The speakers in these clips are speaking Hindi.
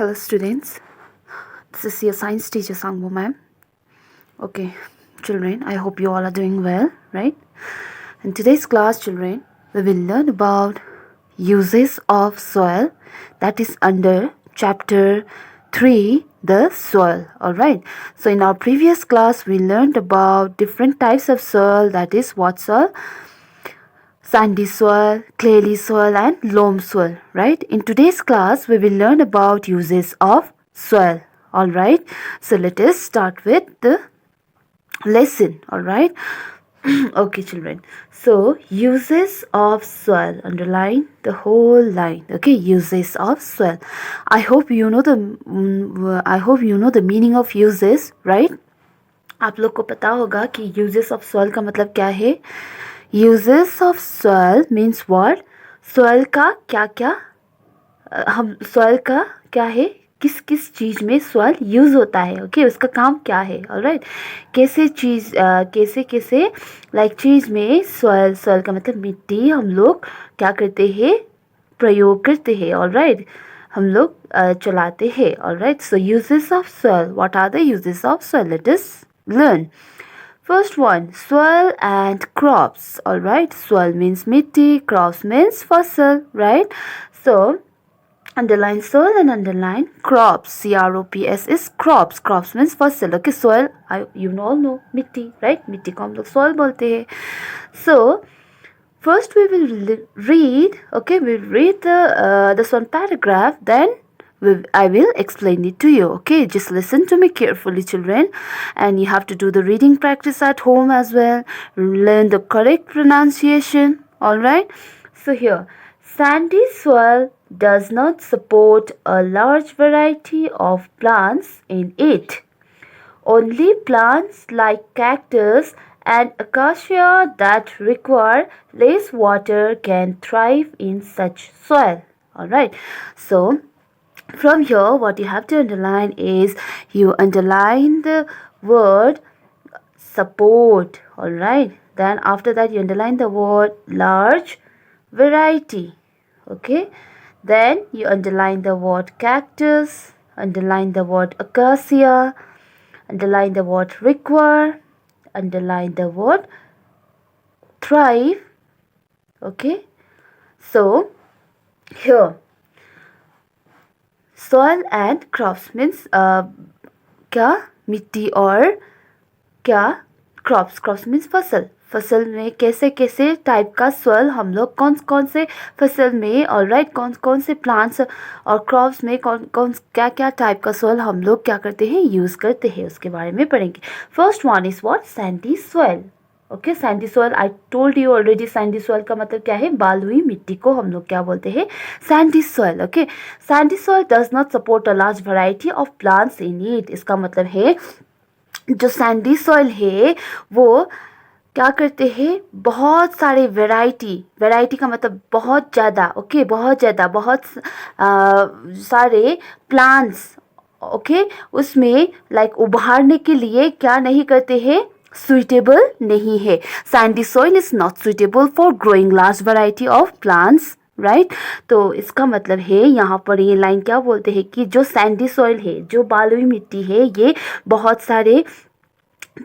Hello students, this is your science teacher Sangbo ma'am. Okay, children, I hope you all are doing well, right? In today's class, children, we will learn about uses of soil, that is under chapter 3, the soil. Alright, so in our previous class we learned about different types of soil, that is what soil? Sandy soil, clayey soil and loam soil, right? In today's class, we will learn about uses of soil, alright? So let us start with the lesson, alright? Okay, children. So, uses of soil, underline the whole line, okay? Uses of soil. I hope you know the meaning of uses, right? आप लोग को पता होगा कि uses of soil का मतलब क्या है. Uses of soil means what? Soil का क्या क्या हम soil का क्या है, किस किस चीज़ में soil यूज़ होता है, ओके उसका काम क्या है, ऑलराइट. कैसे चीज़ कैसे कैसे लाइक चीज़ में soil का मतलब मिट्टी हम लोग क्या करते हैं, प्रयोग करते हैं, ऑलराइट, हम लोग चलाते हैं, alright. So uses of soil, what are the uses of soil? Let us learn. First one, soil and crops. Alright, soil means mitti, crops means fossil, right? So, underline soil and underline crops. CROPS is crops. Crops means fossil. Okay, soil, you all know mitti, right? Mitti को हम लोग soil बोलते हैं. So, first we will read, okay, we'll read this one paragraph, then I will explain it to you, okay? Just listen to me carefully, children, and you have to do the reading practice at home as well. Learn the correct pronunciation, alright? So here, sandy soil does not support a large variety of plants in it. Only plants like cactus and acacia that require less water can thrive in such soil. Alright, so from here what you have to underline is, you underline the word support, alright. Then after that you underline the word large variety, okay. Then you underline the word cactus, underline the word acacia, underline the word require, underline the word thrive, okay. So here soil and crops means क्या मिट्टी और क्या crops means फसल में कैसे कैसे टाइप का soil हम लोग कौन कौन से फसल में, ऑलराइट, कौन कौन से प्लांट्स और क्रॉप्स में कौन कौन क्या क्या टाइप का soil हम लोग क्या करते हैं, यूज़ करते हैं, उसके बारे में पढ़ेंगे. First one is what? Sandy soil. Okay, Sandy soil, I told you already, Sandy soil का मतलब क्या है, बाल हुई मिट्टी को हम लोग क्या बोलते हैं, Sandy soil. Okay, Sandy soil does not support a large variety of plants in it. इसका मतलब है जो सैंडी सोयल है वो क्या करते हैं, बहुत सारे वैरायटी का मतलब बहुत ज़्यादा, ओके, बहुत ज़्यादा, बहुत सारे प्लांट्स, ओके, उसमें लाइक उभारने के लिए क्या नहीं करते हैं, suitable नहीं है. Sandy soil is not suitable for growing large variety of plants, right? तो इसका मतलब है यहाँ पर ये लाइन क्या बोलते हैं कि जो सैंडी सॉइल है, जो बालुई मिट्टी है, ये बहुत सारे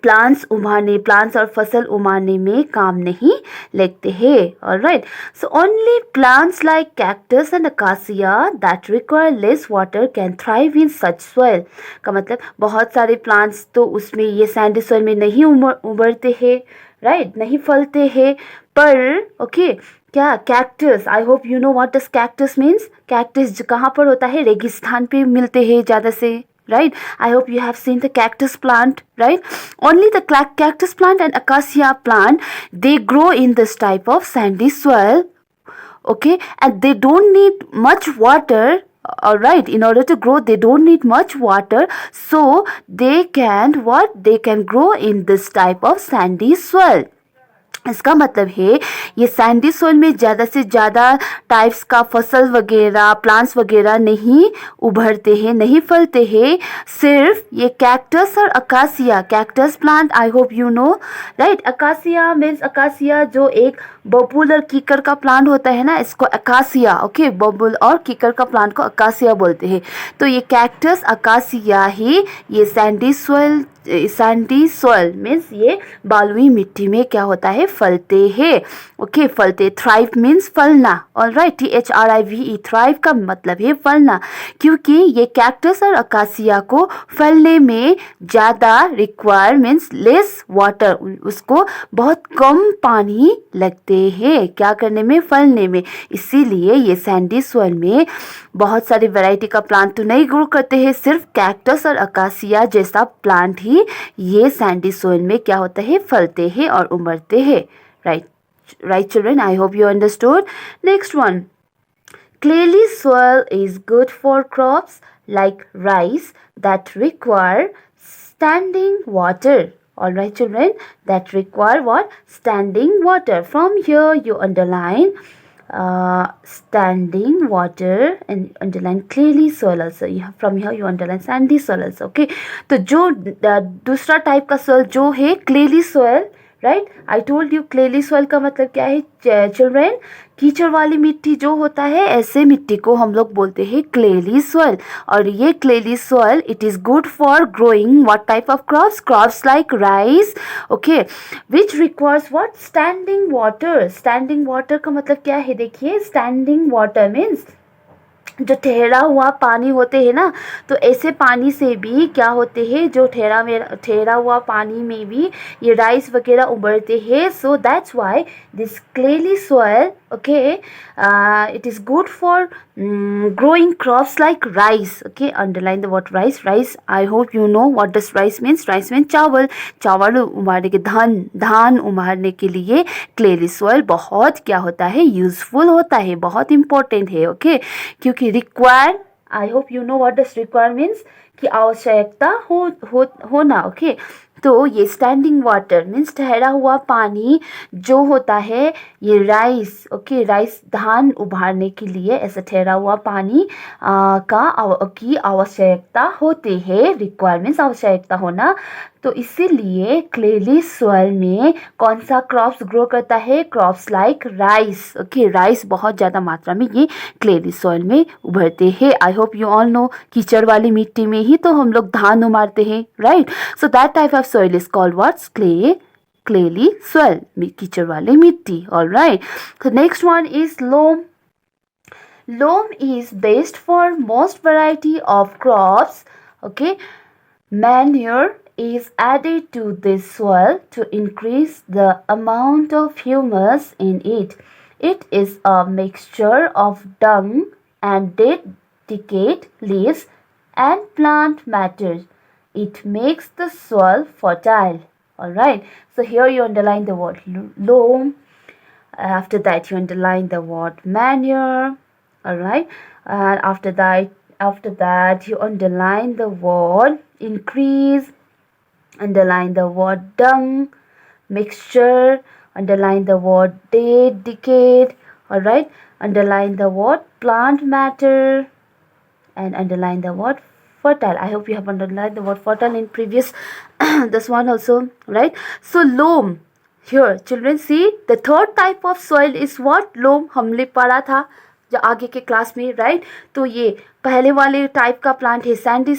प्लांट्स और फसल उमारने में काम नहीं लगते हैं. Alright, so only plants like cactus and acacia that require less water can thrive in such soil. का मतलब बहुत सारे प्लांट्स तो उसमें ये सैंडी सॉइल में नहीं उभरते हैं, राइट, नहीं फलते हैं. पर ओके, क्या cactus, I hope you know what does cactus means. Cactus कहाँ पर होता है, रेगिस्तान पे मिलते हैं ज़्यादा से, right? I hope you have seen the cactus plant, right? Only the cactus plant and acacia plant, they grow in this type of sandy soil, okay, and they don't need much water. All right, in order to grow they don't need much water, so they can grow in this type of sandy soil. इसका मतलब है ये सैंडी सोइल में ज़्यादा से ज़्यादा टाइप्स का फसल वगैरह प्लांट्स वगैरह नहीं उभरते हैं, नहीं फलते हैं। सिर्फ ये कैक्टस और acacia, cactus plant I hope you know right. Acacia means acacia जो एक बबूल और कीकर का प्लांट होता है ना, इसको अकासिया, ओके, बबूल और कीकर का प्लांट को अकासिया बोलते हैं। तो ये कैक्टस अकासिया ही ये सैंडी सॉइल मीन्स ये बालुई मिट्टी में क्या होता है, फलते हैं। ओके, फलते, थ्राइव मीन्स फलना, ऑलराइट, THRIVE, थ्राइव का मतलब है फलना, क्योंकि ये कैक्टस और अकासिया को फलने में ज़्यादा रिक्वायर मीन्स लेस वाटर, उसको बहुत कम पानी लगते हैं क्या करने में, फलने में। इसीलिए ये सैंडी सॉइल में बहुत सारी वैरायटी का प्लांट तो नहीं ग्रो करते हैं, सिर्फ कैक्टस और अकासिया जैसा प्लांट ही ये सैंडी सोइल में क्या होता है, फलते हैं और उमड़ते हैं। Right children, I hope you understood. Next one, clayly soil is good for crops like rice that require standing water. All right children, that require what, standing water. From here you underline standing water and underline clayly soil also. From here you underline sandy soil also. Okay, तो जो दूसरा टाइप का सोइल जो है clayey soil, right, I told you clayey soil का मतलब क्या है चिल्ड्रेन, कीचड़ वाली मिट्टी जो होता है, ऐसे मिट्टी को हम लोग बोलते हैं क्लेली सॉइल। और ये clayey soil it is good for growing what type of crops like rice, okay, which requires what, standing water. Standing water का मतलब क्या है, देखिए, स्टैंडिंग वाटर मीन्स जो ठहरा हुआ पानी होते हैं ना, तो ऐसे पानी से भी क्या होते हैं, जो ठहरा हुआ पानी में भी ये राइस वगैरह उबरते हैं। So that's why this clayey soil, okay, it is good for growing crops like rice. Okay, underline the word rice. Rice, I hope you know what does rice means. Rice means चावल उमारने के, धान उमारने के लिए क्लेली सॉइल बहुत क्या होता है, यूजफुल होता है, बहुत इंपॉर्टेंट है। ओके, क्योंकि require, I hope you know what does require means, कि आवश्यकता होना। ओके, तो ये स्टैंडिंग वाटर मीन्स ठहरा हुआ पानी जो होता है, ये राइस, ओके, राइस धान उबारने के लिए ऐसा ठहरा हुआ पानी की आवश्यकता होती है। रिक्वायरमेंट्स आवश्यकता होना। तो इसीलिए क्लेली सॉइल में कौन सा क्रॉप्स ग्रो करता है, crops like rice. Okay, rice बहुत ज़्यादा मात्रा में ये क्लेली सॉइल में उभरते हैं। I hope you all know, कीचड़ वाली मिट्टी में ही तो हम लोग धान उमारते हैं, right. So that type of soil is called what's, clayey soil, कीचड़ वाली मिट्टी। ऑल राइट, तो next one is loam. Loam is best for most variety of crops. Okay, manure is added to this soil to increase the amount of humus in it. It is a mixture of dung and dead decayed leaves and plant matter. It makes the soil fertile. All right, so here you underline the word loam. After that you underline the word manure. All right, and after that you underline the word increase, underline the word dung, mixture, underline the word decayed. All right, underline the word plant matter, and underline the word fertile. I hope you have underlined the word fertile in previous this one also, right? So loam, here children see the third type of soil is what, loam, हमने पढ़ा था जो आगे के क्लास में, राइट। तो ये पहले वाले टाइप का प्लांट है सैंडी,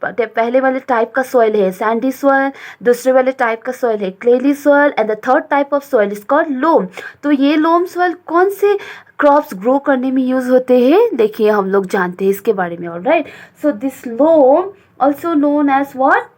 पहले वाले टाइप का सॉइल है सैंडी सॉइल, दूसरे वाले टाइप का सॉइल है clayey soil, and the third type of soil is called loam. तो ये लोम सॉइल कौन से क्रॉप्स ग्रो करने में यूज होते हैं, देखिए हम लोग जानते हैं इसके बारे में। Alright, so this loam also known as what,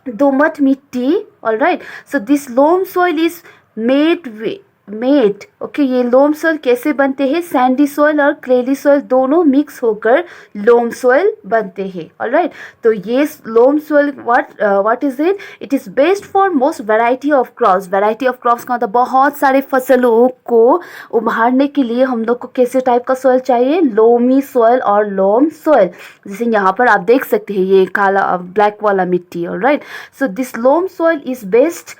दोमट मिट्टी। Alright, so this loam soil is made okay, ये लोम सॉइल कैसे बनते हैं, सैंडी सॉइल और क्लेली सॉइल दोनों मिक्स होकर लोम सॉइल बनते हैं। ऑलराइट, तो ये loam soil what is it, it is best for most variety of crops. Variety of crops का मतलब बहुत सारे फसलों को उभारने के लिए हम लोग को कैसे टाइप का सॉइल चाहिए, लोमी सॉइल और लोम सॉइल। जैसे यहाँ पर आप देख सकते हैं ये काला ब्लैक वाला मिट्टी। Alright, so this loam soil is best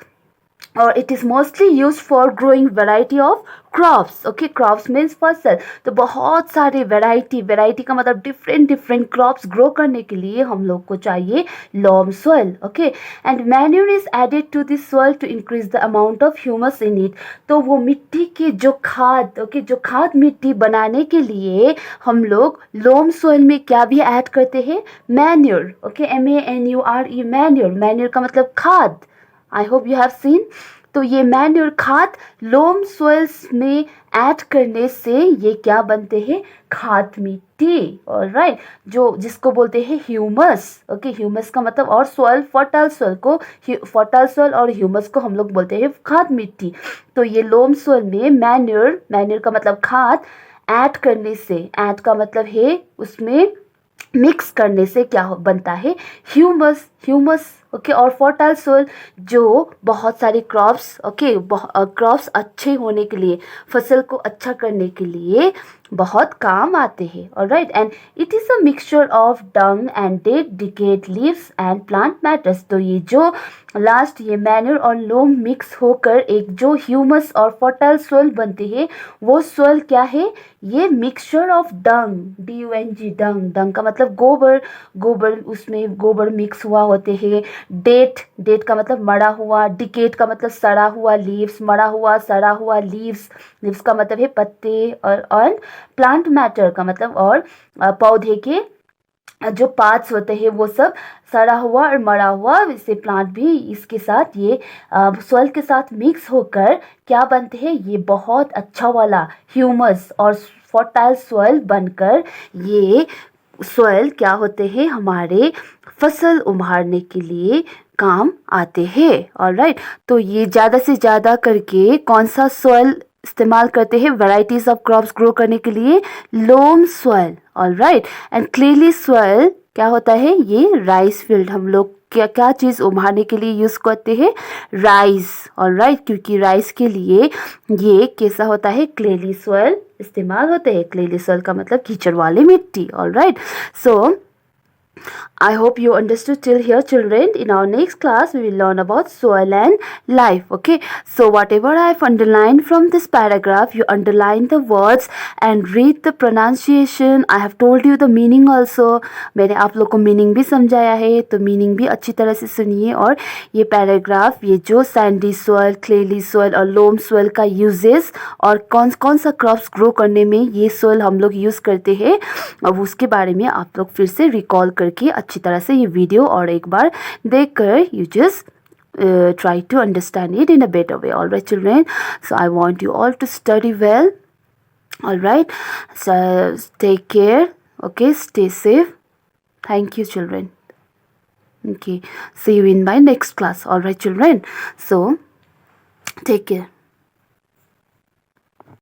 और it is mostly use for growing variety of crops. Okay, crops means फसल. तो बहुत सारे वेराइटी का मतलब डिफरेंट डिफरेंट क्रॉप्स ग्रो करने के लिए हम लोग को चाहिए loam soil. Okay, and manure is added to this soil to increase the amount of humus in it. तो वो मिट्टी की जो खाद, ओके, जो खाद मिट्टी बनाने के लिए हम लोग लॉम सॉइल में क्या भी ऐड करते हैं, manure. Okay, MANURE, manure. Manure का मतलब खाद. I hope you have seen. तो ये मैन्योर खाद लोम सोइल्स में ऐड करने से ये क्या बनते हैं, खाद मिट्टी. ऑलराइट, जो जिसको बोलते हैं ह्यूमस. ओके, ह्यूमस का मतलब, और सॉइल, फर्टाइल सॉइल को, फर्टाइल सॉइल और ह्यूमस को हम लोग बोलते हैं खाद मिट्टी. तो ये लोम सॉइल में मैन्योर, मैन्योर का मतलब खाद, ऐड करने से, ऐड का मतलब है उसमें मिक्स करने से क्या बनता है, ह्यूमस. ह्यूमस. ओके, और फर्टाइल सोइल जो बहुत सारे क्रॉप्स, ओके, क्रॉप्स अच्छे होने के लिए, फसल को अच्छा करने के लिए बहुत काम आते हैं. Alright, and it is a mixture of Dang and dead decade leaves and plant matters. तो ये जो लास्ट ये मैन्योर और लोम मिक्स होकर एक जो ह्यूमस और फर्टाइल सोइल बनते हैं, वो सोइल क्या है, ये मिक्सचर ऑफ डंग, DUNG, डंग. डंग का मतलब गोबर, गोबर, उसमें गोबर मिक्स हुआ होते हैं. डेट, डेट का मतलब मरा हुआ. डिकेट का मतलब सड़ा हुआ. लीव्स, मरा हुआ सड़ा हुआ लीव्स. लीव्स का मतलब है पत्ते. और प्लांट मैटर का मतलब, और पौधे के जो पार्ट्स होते हैं वो सब सड़ा हुआ और मरा हुआ. इससे प्लांट भी इसके साथ, ये सॉइल के साथ मिक्स होकर क्या बनते हैं, ये बहुत अच्छा वाला ह्यूमस और फर्टाइल सॉइल बनकर ये सॉइल क्या होते हैं, हमारे फसल उभारने के लिए काम आते हैं. ऑलराइट, तो ये ज़्यादा से ज़्यादा करके कौन सा सॉइल इस्तेमाल करते हैं वैरायटीज ऑफ क्रॉप्स ग्रो करने के लिए, loam soil. Alright, and clayey soil क्या होता है, ये राइस फील्ड. हम लोग क्या क्या चीज़ उभारने के लिए यूज़ करते हैं, राइस. ऑलराइट, क्योंकि राइस के लिए ये कैसा होता है, क्लेली सॉइल इस्तेमाल होते हैं. क्लेली सॉइल का मतलब कीचड़ वाली मिट्टी. Alright, so I hope you understood till here, children. In our next class, we will learn about soil and life. Okay. So whatever I have underlined from this paragraph, you underline the words and read the pronunciation. I have told you the meaning also. मैंने आप लोग को मीनिंग भी समझाया है, तो मीनिंग भी अच्छी तरह से सुनिए. और ये पैराग्राफ, ये जो सैंडी सॉइल, क्लेली सॉइल और लोम सॉइल का यूजेस और कौन कौन सा क्रॉप्स ग्रो करने में ये सॉइल हम लोग यूज़ करते हैं, अब उसके बारे में आप लोग फिर से रिकॉल करके अच्छी तरह से ये वीडियो और एक बार देख कर you just try to understand it in a better way. All right, children, so I want you all to study well. All right, so take care. Okay, stay safe. Thank you, children. Okay, see you in my next class. All right, children, so take care.